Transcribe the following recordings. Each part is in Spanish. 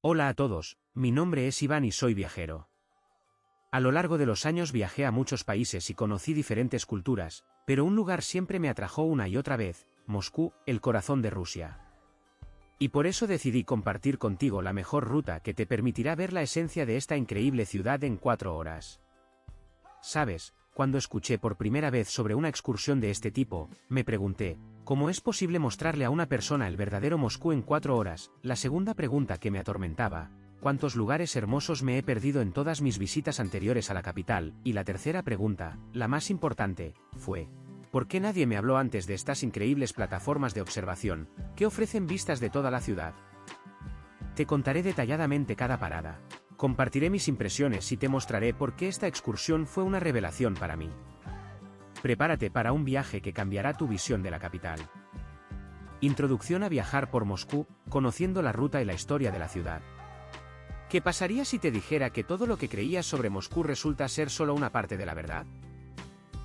Hola a todos, mi nombre es Iván y soy viajero. A lo largo de los años viajé a muchos países y conocí diferentes culturas, pero un lugar siempre me atrajo una y otra vez: Moscú, el corazón de Rusia. Y por eso decidí compartir contigo la mejor ruta que te permitirá ver la esencia de esta increíble ciudad en 4 horas. ¿Sabes? Cuando escuché por primera vez sobre una excursión de este tipo, me pregunté, ¿cómo es posible mostrarle a una persona el verdadero Moscú en 4 horas? La segunda pregunta que me atormentaba: ¿cuántos lugares hermosos me he perdido en todas mis visitas anteriores a la capital? Y la tercera pregunta, la más importante, fue: ¿por qué nadie me habló antes de estas increíbles plataformas de observación, que ofrecen vistas de toda la ciudad? Te contaré detalladamente cada parada. Compartiré mis impresiones y te mostraré por qué esta excursión fue una revelación para mí. Prepárate para un viaje que cambiará tu visión de la capital. Introducción a viajar por Moscú, conociendo la ruta y la historia de la ciudad. ¿Qué pasaría si te dijera que todo lo que creías sobre Moscú resulta ser solo una parte de la verdad?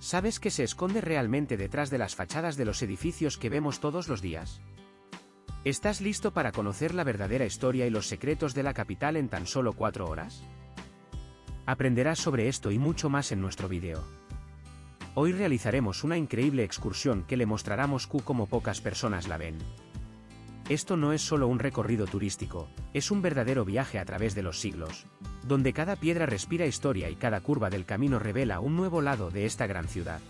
¿Sabes qué se esconde realmente detrás de las fachadas de los edificios que vemos todos los días? ¿Estás listo para conocer la verdadera historia y los secretos de la capital en tan solo 4 horas? Aprenderás sobre esto y mucho más en nuestro vídeo. Hoy realizaremos una increíble excursión que le mostrará Moscú como pocas personas la ven. Esto no es solo un recorrido turístico, es un verdadero viaje a través de los siglos, donde cada piedra respira historia y cada curva del camino revela un nuevo lado de esta gran ciudad.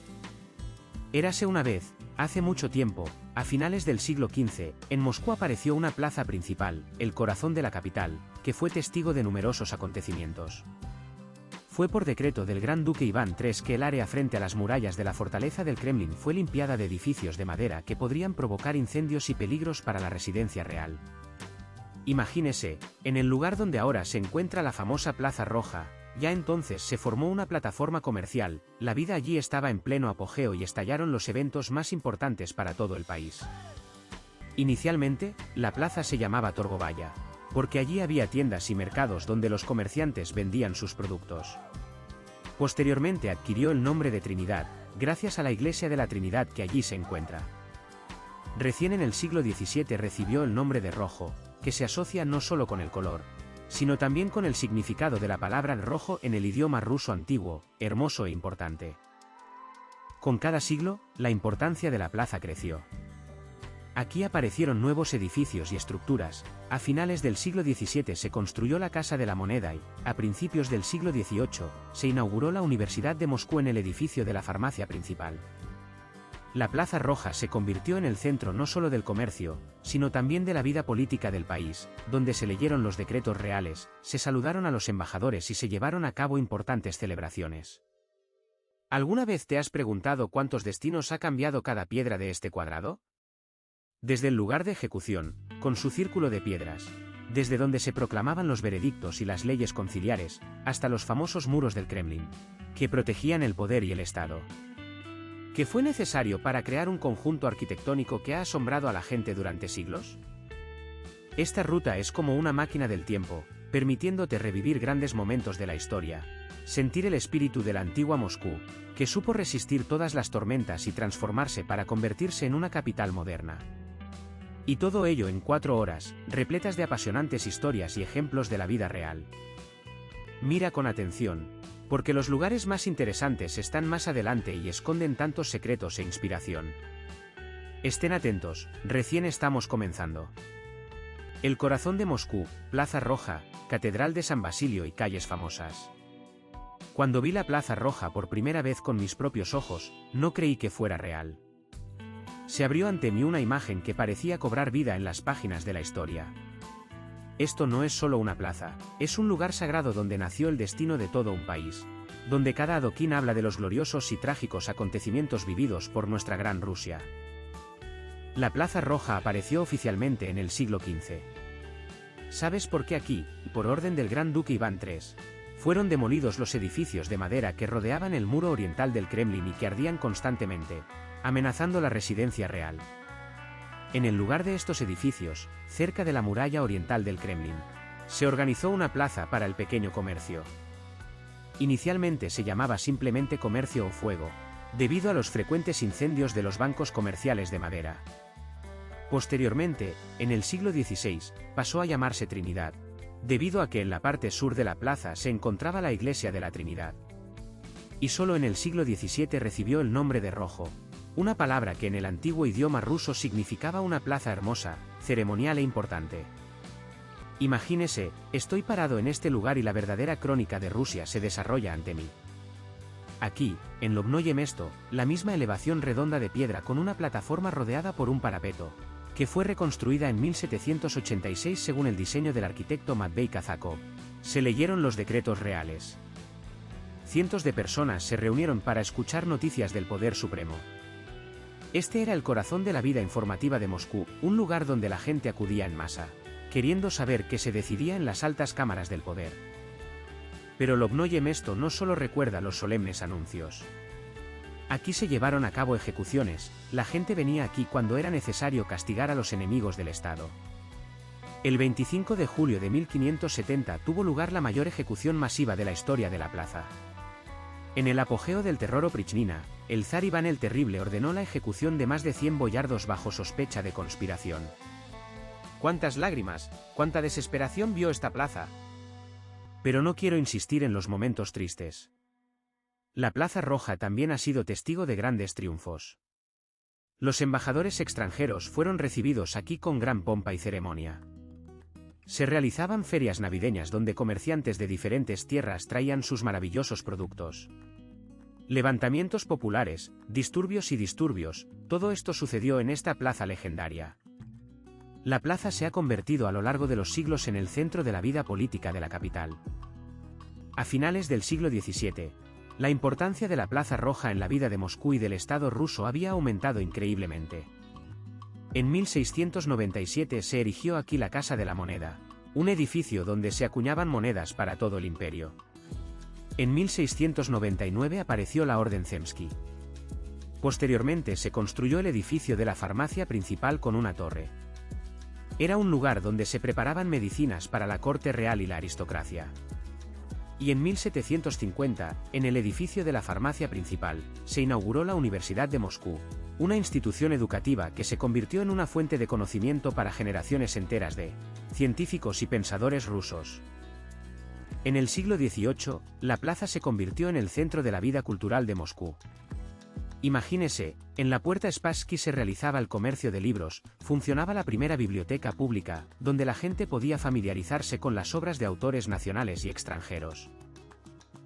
Érase una vez, hace mucho tiempo, a finales del siglo XV, en Moscú apareció una plaza principal, el corazón de la capital, que fue testigo de numerosos acontecimientos. Fue por decreto del gran duque Iván III que el área frente a las murallas de la fortaleza del Kremlin fue limpiada de edificios de madera que podrían provocar incendios y peligros para la residencia real. Imagínese, en el lugar donde ahora se encuentra la famosa Plaza Roja, ya entonces se formó una plataforma comercial, la vida allí estaba en pleno apogeo y estallaron los eventos más importantes para todo el país. Inicialmente, la plaza se llamaba Torgovaya, porque allí había tiendas y mercados donde los comerciantes vendían sus productos. Posteriormente adquirió el nombre de Trinidad, gracias a la iglesia de la Trinidad que allí se encuentra. Recién en el siglo XVII recibió el nombre de Rojo, que se asocia no solo con el color, sino también con el significado de la palabra rojo en el idioma ruso antiguo, hermoso e importante. Con cada siglo, la importancia de la plaza creció. Aquí aparecieron nuevos edificios y estructuras. A finales del siglo XVII se construyó la Casa de la Moneda y, a principios del siglo XVIII, se inauguró la Universidad de Moscú en el edificio de la farmacia principal. La Plaza Roja se convirtió en el centro no solo del comercio, sino también de la vida política del país, donde se leyeron los decretos reales, se saludaron a los embajadores y se llevaron a cabo importantes celebraciones. ¿Alguna vez te has preguntado cuántos destinos ha cambiado cada piedra de este cuadrado? Desde el lugar de ejecución, con su círculo de piedras, desde donde se proclamaban los veredictos y las leyes conciliares, hasta los famosos muros del Kremlin, que protegían el poder y el Estado. ¿Qué fue necesario para crear un conjunto arquitectónico que ha asombrado a la gente durante siglos? Esta ruta es como una máquina del tiempo, permitiéndote revivir grandes momentos de la historia, sentir el espíritu de la antigua Moscú, que supo resistir todas las tormentas y transformarse para convertirse en una capital moderna. Y todo ello en 4 horas, repletas de apasionantes historias y ejemplos de la vida real. Mira con atención, porque los lugares más interesantes están más adelante y esconden tantos secretos e inspiración. Estén atentos, recién estamos comenzando. El corazón de Moscú, Plaza Roja, Catedral de San Basilio y calles famosas. Cuando vi la Plaza Roja por primera vez con mis propios ojos, no creí que fuera real. Se abrió ante mí una imagen que parecía cobrar vida en las páginas de la historia. Esto no es solo una plaza, es un lugar sagrado donde nació el destino de todo un país, donde cada adoquín habla de los gloriosos y trágicos acontecimientos vividos por nuestra gran Rusia. La Plaza Roja apareció oficialmente en el siglo XV. ¿Sabes por qué aquí, por orden del gran duque Iván III, fueron demolidos los edificios de madera que rodeaban el muro oriental del Kremlin y que ardían constantemente, amenazando la residencia real? En el lugar de estos edificios, cerca de la muralla oriental del Kremlin, se organizó una plaza para el pequeño comercio. Inicialmente se llamaba simplemente Comercio o Fuego, debido a los frecuentes incendios de los bancos comerciales de madera. Posteriormente, en el siglo XVI, pasó a llamarse Trinidad, debido a que en la parte sur de la plaza se encontraba la iglesia de la Trinidad. Y solo en el siglo XVII recibió el nombre de Rojo, una palabra que en el antiguo idioma ruso significaba una plaza hermosa, ceremonial e importante. Imagínese, estoy parado en este lugar y la verdadera crónica de Rusia se desarrolla ante mí. Aquí, en Lobnoye Mesto, la misma elevación redonda de piedra con una plataforma rodeada por un parapeto, que fue reconstruida en 1786 según el diseño del arquitecto Matvei Kazakov, se leyeron los decretos reales. Cientos de personas se reunieron para escuchar noticias del poder supremo. Este era el corazón de la vida informativa de Moscú, un lugar donde la gente acudía en masa, queriendo saber qué se decidía en las altas cámaras del poder. Pero Lobnoye Mesto no solo recuerda los solemnes anuncios. Aquí se llevaron a cabo ejecuciones, la gente venía aquí cuando era necesario castigar a los enemigos del Estado. El 25 de julio de 1570 tuvo lugar la mayor ejecución masiva de la historia de la plaza. En el apogeo del terror oprichnina, el zar Iván el Terrible ordenó la ejecución de más de 100 boyardos bajo sospecha de conspiración. ¡Cuántas lágrimas, cuánta desesperación vio esta plaza! Pero no quiero insistir en los momentos tristes. La Plaza Roja también ha sido testigo de grandes triunfos. Los embajadores extranjeros fueron recibidos aquí con gran pompa y ceremonia. Se realizaban ferias navideñas donde comerciantes de diferentes tierras traían sus maravillosos productos. Levantamientos populares, disturbios, todo esto sucedió en esta plaza legendaria. La plaza se ha convertido a lo largo de los siglos en el centro de la vida política de la capital. A finales del siglo XVII, la importancia de la Plaza Roja en la vida de Moscú y del Estado ruso había aumentado increíblemente. En 1697 se erigió aquí la Casa de la Moneda, un edificio donde se acuñaban monedas para todo el imperio. En 1699 apareció la Orden Zemsky. Posteriormente se construyó el edificio de la farmacia principal con una torre. Era un lugar donde se preparaban medicinas para la corte real y la aristocracia. Y en 1750, en el edificio de la farmacia principal, se inauguró la Universidad de Moscú, una institución educativa que se convirtió en una fuente de conocimiento para generaciones enteras de científicos y pensadores rusos. En el siglo XVIII, la plaza se convirtió en el centro de la vida cultural de Moscú. Imagínese, en la Puerta Spassky se realizaba el comercio de libros, funcionaba la primera biblioteca pública, donde la gente podía familiarizarse con las obras de autores nacionales y extranjeros.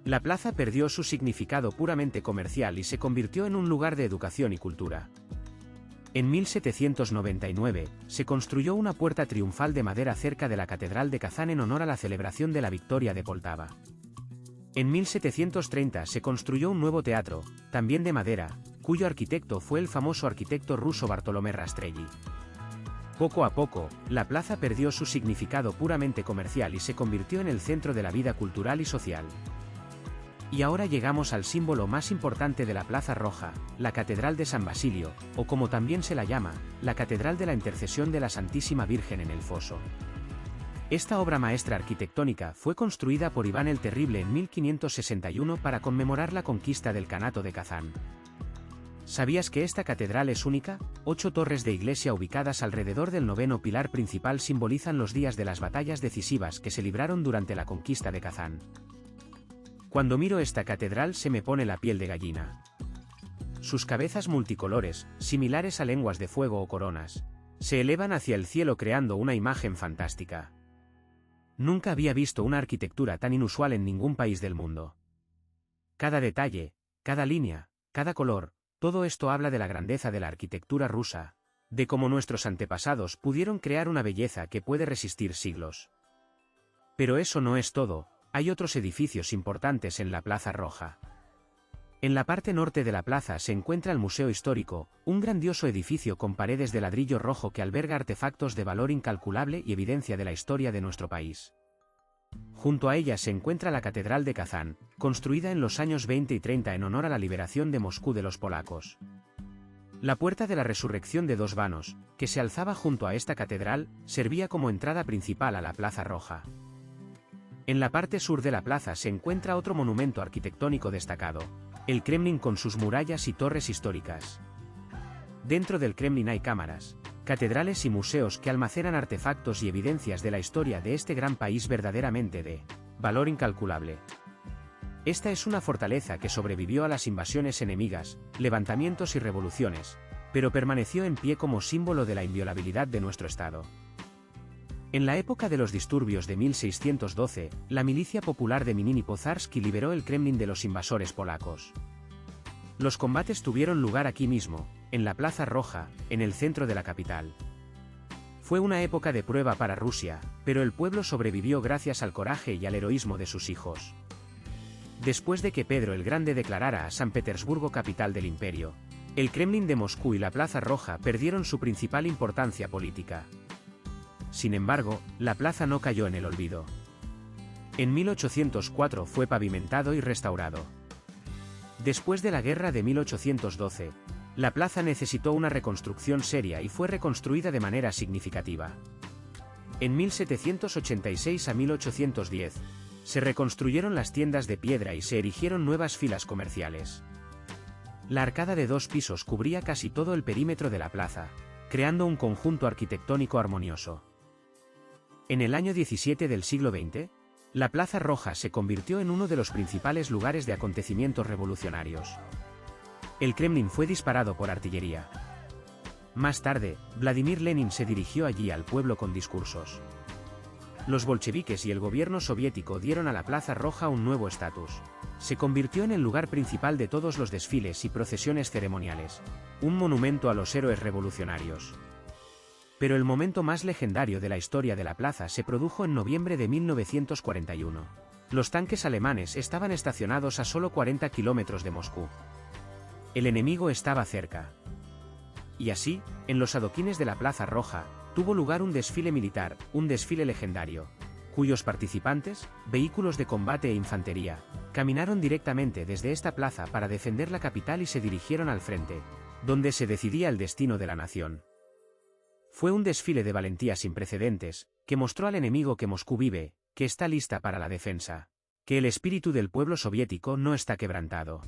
La plaza perdió su significado puramente comercial y se convirtió en un lugar de educación y cultura. En 1799, se construyó una puerta triunfal de madera cerca de la Catedral de Kazán en honor a la celebración de la victoria de Poltava. En 1730 se construyó un nuevo teatro, también de madera, cuyo arquitecto fue el famoso arquitecto ruso Bartolomé Rastrelli. Poco a poco, la plaza perdió su significado puramente comercial y se convirtió en el centro de la vida cultural y social. Y ahora llegamos al símbolo más importante de la Plaza Roja, la Catedral de San Basilio, o como también se la llama, la Catedral de la Intercesión de la Santísima Virgen en el Foso. Esta obra maestra arquitectónica fue construida por Iván el Terrible en 1561 para conmemorar la conquista del Kanato de Kazán. ¿Sabías que esta catedral es única? 8 torres de iglesia ubicadas alrededor del noveno pilar principal simbolizan los días de las batallas decisivas que se libraron durante la conquista de Kazán. Cuando miro esta catedral se me pone la piel de gallina. Sus cabezas multicolores, similares a lenguas de fuego o coronas, se elevan hacia el cielo creando una imagen fantástica. Nunca había visto una arquitectura tan inusual en ningún país del mundo. Cada detalle, cada línea, cada color, todo esto habla de la grandeza de la arquitectura rusa, de cómo nuestros antepasados pudieron crear una belleza que puede resistir siglos. Pero eso no es todo, hay otros edificios importantes en la Plaza Roja. En la parte norte de la plaza se encuentra el Museo Histórico, un grandioso edificio con paredes de ladrillo rojo que alberga artefactos de valor incalculable y evidencia de la historia de nuestro país. Junto a ella se encuentra la Catedral de Kazán, construida en los años 20 y 30 en honor a la liberación de Moscú de los polacos. La Puerta de la Resurrección de dos vanos, que se alzaba junto a esta catedral, servía como entrada principal a la Plaza Roja. En la parte sur de la plaza se encuentra otro monumento arquitectónico destacado, el Kremlin con sus murallas y torres históricas. Dentro del Kremlin hay cámaras, catedrales y museos que almacenan artefactos y evidencias de la historia de este gran país verdaderamente de valor incalculable. Esta es una fortaleza que sobrevivió a las invasiones enemigas, levantamientos y revoluciones, pero permaneció en pie como símbolo de la inviolabilidad de nuestro Estado. En la época de los disturbios de 1612, la milicia popular de Minini Pozharsky liberó el Kremlin de los invasores polacos. Los combates tuvieron lugar aquí mismo, en la Plaza Roja, en el centro de la capital. Fue una época de prueba para Rusia, pero el pueblo sobrevivió gracias al coraje y al heroísmo de sus hijos. Después de que Pedro el Grande declarara a San Petersburgo capital del imperio, el Kremlin de Moscú y la Plaza Roja perdieron su principal importancia política. Sin embargo, la plaza no cayó en el olvido. En 1804 fue pavimentado y restaurado. Después de la guerra de 1812, la plaza necesitó una reconstrucción seria y fue reconstruida de manera significativa. En 1786 a 1810, se reconstruyeron las tiendas de piedra y se erigieron nuevas filas comerciales. La arcada de 2 pisos cubría casi todo el perímetro de la plaza, creando un conjunto arquitectónico armonioso. En el año 17 del siglo XX, la Plaza Roja se convirtió en uno de los principales lugares de acontecimientos revolucionarios. El Kremlin fue disparado por artillería. Más tarde, Vladimir Lenin se dirigió allí al pueblo con discursos. Los bolcheviques y el gobierno soviético dieron a la Plaza Roja un nuevo estatus. Se convirtió en el lugar principal de todos los desfiles y procesiones ceremoniales, un monumento a los héroes revolucionarios. Pero el momento más legendario de la historia de la plaza se produjo en noviembre de 1941. Los tanques alemanes estaban estacionados a solo 40 kilómetros de Moscú. El enemigo estaba cerca. Y así, en los adoquines de la Plaza Roja, tuvo lugar un desfile militar, un desfile legendario, cuyos participantes, vehículos de combate e infantería, caminaron directamente desde esta plaza para defender la capital y se dirigieron al frente, donde se decidía el destino de la nación. Fue un desfile de valentía sin precedentes, que mostró al enemigo que Moscú vive, que está lista para la defensa, que el espíritu del pueblo soviético no está quebrantado.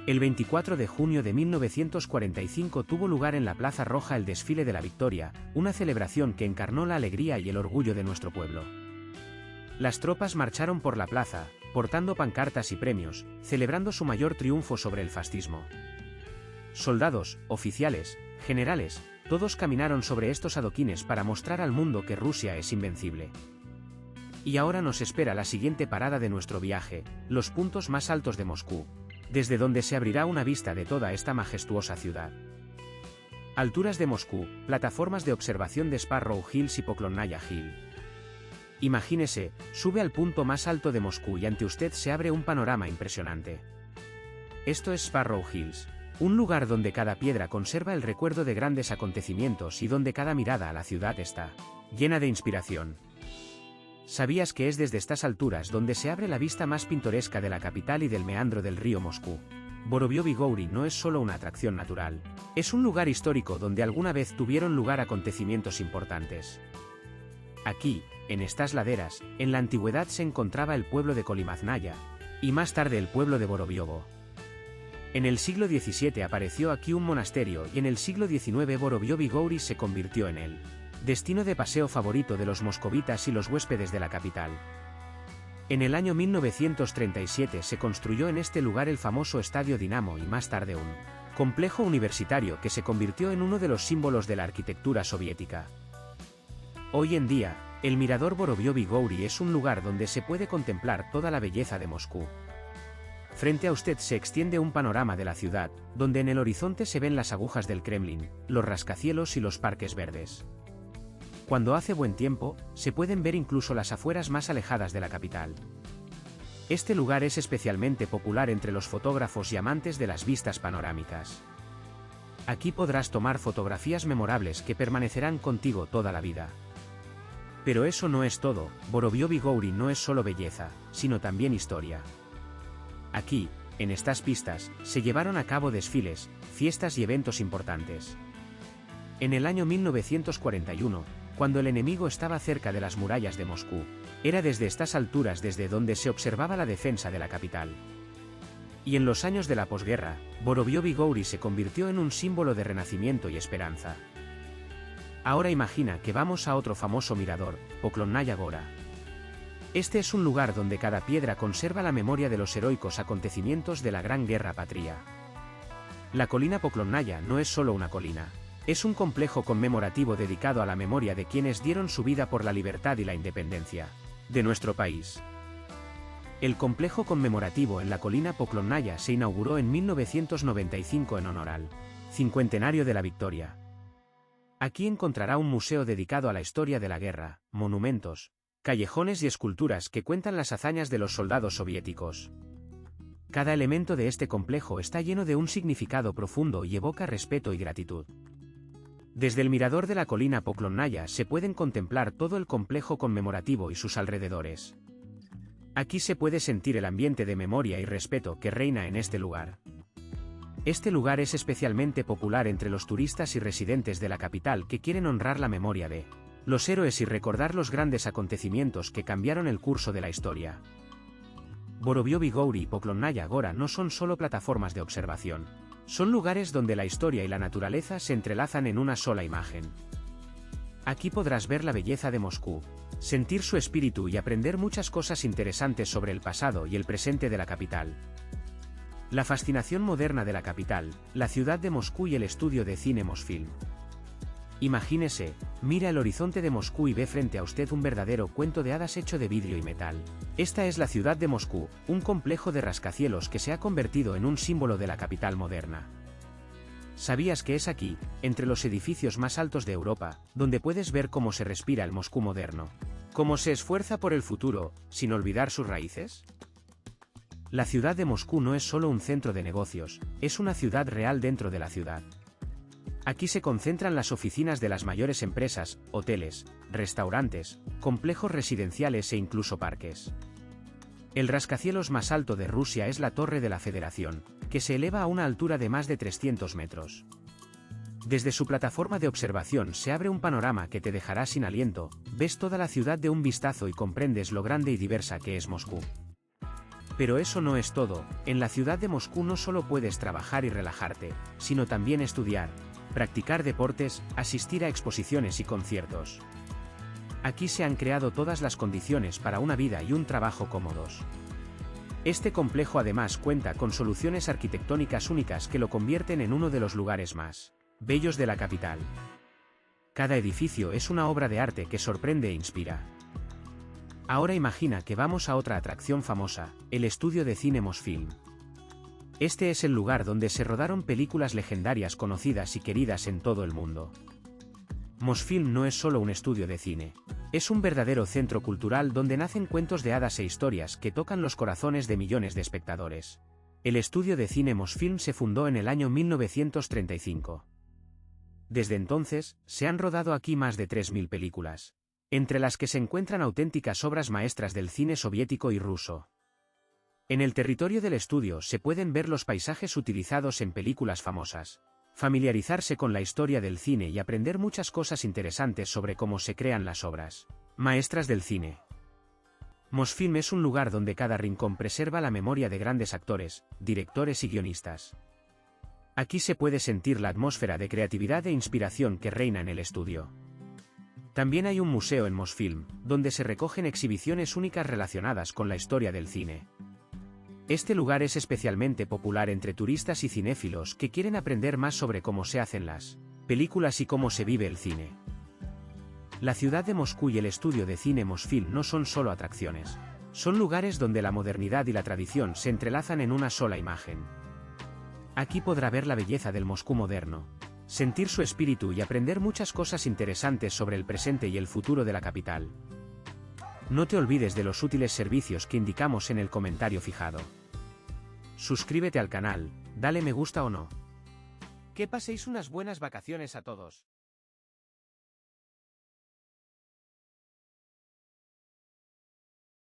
El 24 de junio de 1945 tuvo lugar en la Plaza Roja el Desfile de la Victoria, una celebración que encarnó la alegría y el orgullo de nuestro pueblo. Las tropas marcharon por la plaza, portando pancartas y premios, celebrando su mayor triunfo sobre el fascismo. Soldados, oficiales, generales, todos caminaron sobre estos adoquines para mostrar al mundo que Rusia es invencible. Y ahora nos espera la siguiente parada de nuestro viaje, los puntos más altos de Moscú, desde donde se abrirá una vista de toda esta majestuosa ciudad. Alturas de Moscú, plataformas de observación de Sparrow Hills y Poklonnaya Hill. Imagínese, sube al punto más alto de Moscú y ante usted se abre un panorama impresionante. Esto es Sparrow Hills, un lugar donde cada piedra conserva el recuerdo de grandes acontecimientos y donde cada mirada a la ciudad está llena de inspiración. ¿Sabías que es desde estas alturas donde se abre la vista más pintoresca de la capital y del meandro del río Moscú? Vorobióvy-Goury no es solo una atracción natural, es un lugar histórico donde alguna vez tuvieron lugar acontecimientos importantes. Aquí, en estas laderas, en la antigüedad se encontraba el pueblo de Kolimaznaya, y más tarde el pueblo de Vorobiovo. En el siglo XVII apareció aquí un monasterio y en el siglo XIX Vorobióvy-Goury se convirtió en el destino de paseo favorito de los moscovitas y los huéspedes de la capital. En el año 1937 se construyó en este lugar el famoso Estadio Dinamo y más tarde un complejo universitario que se convirtió en uno de los símbolos de la arquitectura soviética. Hoy en día, el mirador Vorobióvy-Goury es un lugar donde se puede contemplar toda la belleza de Moscú. Frente a usted se extiende un panorama de la ciudad, donde en el horizonte se ven las agujas del Kremlin, los rascacielos y los parques verdes. Cuando hace buen tiempo, se pueden ver incluso las afueras más alejadas de la capital. Este lugar es especialmente popular entre los fotógrafos y amantes de las vistas panorámicas. Aquí podrás tomar fotografías memorables que permanecerán contigo toda la vida. Pero eso no es todo, Vorobióvy-Goury no es solo belleza, sino también historia. Aquí, en estas pistas, se llevaron a cabo desfiles, fiestas y eventos importantes. En el año 1941, cuando el enemigo estaba cerca de las murallas de Moscú, era desde estas alturas desde donde se observaba la defensa de la capital. Y en los años de la posguerra, Vorobióvy-Goury se convirtió en un símbolo de renacimiento y esperanza. Ahora imagina que vamos a otro famoso mirador, Poklonnaya Gora. Este es un lugar donde cada piedra conserva la memoria de los heroicos acontecimientos de la Gran Guerra Patria. La colina Poklonnaya no es solo una colina. Es un complejo conmemorativo dedicado a la memoria de quienes dieron su vida por la libertad y la independencia de nuestro país. El complejo conmemorativo en la colina Poklonnaya se inauguró en 1995 en honor al cincuentenario de la victoria. Aquí encontrará un museo dedicado a la historia de la guerra, monumentos, callejones y esculturas que cuentan las hazañas de los soldados soviéticos. Cada elemento de este complejo está lleno de un significado profundo y evoca respeto y gratitud. Desde el mirador de la colina Poklonnaya se pueden contemplar todo el complejo conmemorativo y sus alrededores. Aquí se puede sentir el ambiente de memoria y respeto que reina en este lugar. Este lugar es especialmente popular entre los turistas y residentes de la capital que quieren honrar la memoria de los héroes y recordar los grandes acontecimientos que cambiaron el curso de la historia. Vorobiovi Gouri y Poklonnaya Gora no son solo plataformas de observación. Son lugares donde la historia y la naturaleza se entrelazan en una sola imagen. Aquí podrás ver la belleza de Moscú, sentir su espíritu y aprender muchas cosas interesantes sobre el pasado y el presente de la capital. La fascinación moderna de la capital, la ciudad de Moscú y el estudio de cine Mosfilm. Imagínese, mira el horizonte de Moscú y ve frente a usted un verdadero cuento de hadas hecho de vidrio y metal. Esta es la ciudad de Moscú, un complejo de rascacielos que se ha convertido en un símbolo de la capital moderna. ¿Sabías que es aquí, entre los edificios más altos de Europa, donde puedes ver cómo se respira el Moscú moderno? ¿Cómo se esfuerza por el futuro, sin olvidar sus raíces? La ciudad de Moscú no es solo un centro de negocios, es una ciudad real dentro de la ciudad. Aquí se concentran las oficinas de las mayores empresas, hoteles, restaurantes, complejos residenciales e incluso parques. El rascacielos más alto de Rusia es la Torre de la Federación, que se eleva a una altura de más de 300 metros. Desde su plataforma de observación se abre un panorama que te dejará sin aliento, ves toda la ciudad de un vistazo y comprendes lo grande y diversa que es Moscú. Pero eso no es todo, en la ciudad de Moscú no solo puedes trabajar y relajarte, sino también estudiar, practicar deportes, asistir a exposiciones y conciertos. Aquí se han creado todas las condiciones para una vida y un trabajo cómodos. Este complejo además cuenta con soluciones arquitectónicas únicas que lo convierten en uno de los lugares más bellos de la capital. Cada edificio es una obra de arte que sorprende e inspira. Ahora imagina que vamos a otra atracción famosa, el estudio de cine Mosfilm. Este es el lugar donde se rodaron películas legendarias conocidas y queridas en todo el mundo. Mosfilm no es solo un estudio de cine. Es un verdadero centro cultural donde nacen cuentos de hadas e historias que tocan los corazones de millones de espectadores. El estudio de cine Mosfilm se fundó en el año 1935. Desde entonces, se han rodado aquí más de 3.000 películas, entre las que se encuentran auténticas obras maestras del cine soviético y ruso. En el territorio del estudio se pueden ver los paisajes utilizados en películas famosas, familiarizarse con la historia del cine y aprender muchas cosas interesantes sobre cómo se crean las obras maestras del cine. Mosfilm es un lugar donde cada rincón preserva la memoria de grandes actores, directores y guionistas. Aquí se puede sentir la atmósfera de creatividad e inspiración que reina en el estudio. También hay un museo en Mosfilm, donde se recogen exhibiciones únicas relacionadas con la historia del cine. Este lugar es especialmente popular entre turistas y cinéfilos que quieren aprender más sobre cómo se hacen las películas y cómo se vive el cine. La ciudad de Moscú y el estudio de cine Mosfilm no son solo atracciones, son lugares donde la modernidad y la tradición se entrelazan en una sola imagen. Aquí podrá ver la belleza del Moscú moderno, sentir su espíritu y aprender muchas cosas interesantes sobre el presente y el futuro de la capital. No te olvides de los útiles servicios que indicamos en el comentario fijado. Suscríbete al canal, dale me gusta o no. Que paséis unas buenas vacaciones a todos.